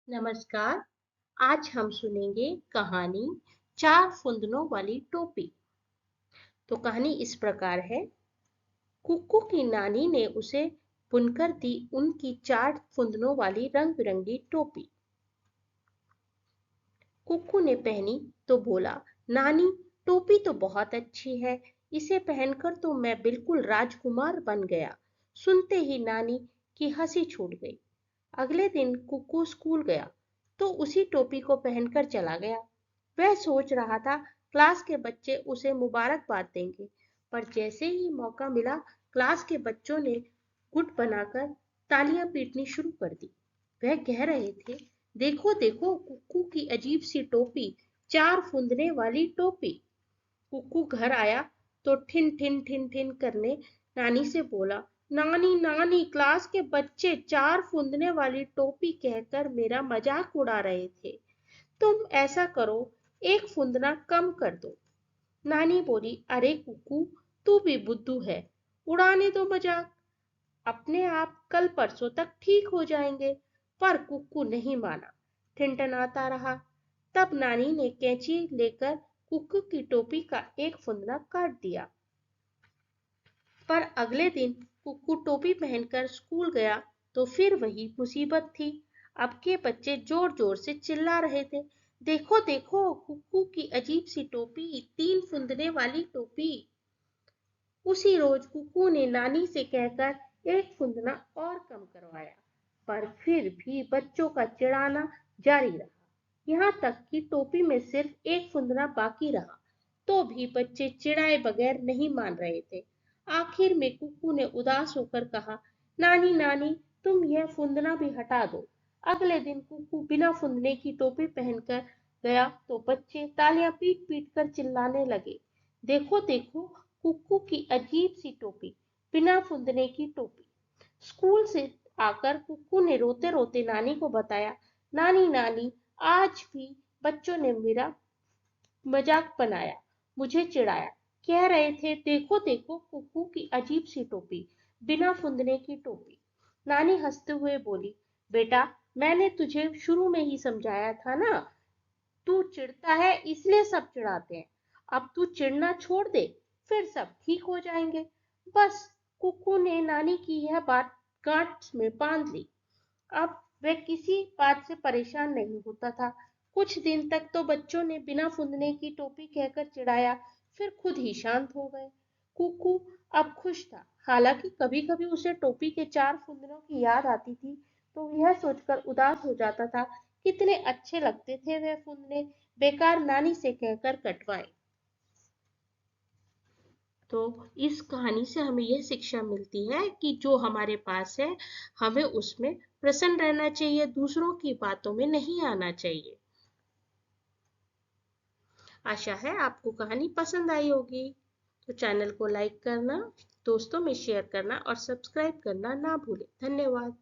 नमस्कार। आज हम सुनेंगे कहानी चार फुंदनों वाली टोपी। तो कहानी इस प्रकार है। कुक्कू की नानी ने उसे बुनकर दी उनकी चार फुंदनों वाली रंग बिरंगी टोपी। कुक्कू ने पहनी तो बोला, नानी टोपी तो बहुत अच्छी है, इसे पहनकर तो मैं बिल्कुल राजकुमार बन गया। सुनते ही नानी की हंसी छूट गई। अगले दिन कुक्कू स्कूल गया तो उसी टोपी को पहनकर चला गया। वह सोच रहा था क्लास के बच्चे उसे मुबारकबाद देंगे, पर जैसे ही मौका मिला क्लास के बच्चों ने गुट बनाकर तालियां पीटनी शुरू कर दी। वह कह रहे थे, देखो देखो कुक्कू की अजीब सी टोपी, चार फुंदने वाली टोपी। कुक्कू घर आया तो ठिन ठिन ठिन ठिन करने नानी से बोला, नानी नानी क्लास के बच्चे चार फुंदने वाली टोपी कहकर मेरा मजाक उड़ा रहे थे। तुम ऐसा करो, एक फुंदना कम कर दो। नानी बोली, अरे कुक्कू तू भी बुद्धू है, उड़ाने दो मजाक, अपने आप कल परसों तक ठीक हो जाएंगे। पर कुक्कू नहीं माना, ठिनठनाता रहा। तब नानी ने कैंची लेकर कुक्कू की टोपी का एक फुंदना काट दिया। पर अगले दिन कुक्कू टोपी पहनकर स्कूल गया तो फिर वही मुसीबत थी। अब के बच्चे जोर जोर से चिल्ला रहे थे, देखो देखो कुक्कू की अजीब सी टोपी, तीन फुंदने वाली टोपी। उसी रोज कुक्कू ने नानी से कहकर एक फुंदना और कम करवाया, पर फिर भी बच्चों का चिढ़ाना जारी रहा। यहाँ तक कि टोपी में सिर्फ एक फुंदना बाकी रहा, तो भी बच्चे चिढ़ाए बगैर नहीं मान रहे थे। आखिर में कुक्कू ने उदास होकर कहा, नानी नानी तुम यह फुंदना भी हटा दो। अगले दिन कुक्कू बिना फुंदने की टोपी पहनकर गया तो बच्चे तालियां पीट पीट कर चिल्लाने लगे, देखो देखो कुक्कू की अजीब सी टोपी, बिना फुंदने की टोपी। स्कूल से आकर कुक्कू ने रोते रोते नानी को बताया, नानी नानी आज भी बच्चों ने मेरा मजाक बनाया, मुझे चिढ़ाया, कह रहे थे देखो देखो कुक्कू की अजीब सी टोपी, बिना फुंदने की टोपी। नानी हंसते हुए बोली, बेटा मैंने तुझे शुरू में ही समझाया था ना, तू चिढ़ता है इसलिए सब चिढ़ाते हैं। अब तू चिढ़ना छोड़ दे, फिर सब ठीक हो जाएंगे। बस कुक्कू ने नानी की यह बात गांठ में बांध ली। अब वह किसी बात से परेशान नहीं होता था। कुछ दिन तक तो बच्चों ने बिना फुंदने की टोपी कहकर चिढ़ाया, फिर खुद ही शांत हो गए। कुक्कू अब खुश था। हालांकि कभी कभी उसे टोपी के चार फुंदनों की याद आती थी, तो यह सोचकर उदास हो जाता था, कितने अच्छे लगते थे वह फुंदने, बेकार नानी से कहकर कटवाए। तो इस कहानी से हमें यह शिक्षा मिलती है कि जो हमारे पास है हमें उसमें प्रसन्न रहना चाहिए, दूसरों की बातों में नहीं आना चाहिए। आशा है आपको कहानी पसंद आई होगी। तो चैनल को लाइक करना, दोस्तों में शेयर करना और सब्सक्राइब करना ना भूलें। धन्यवाद।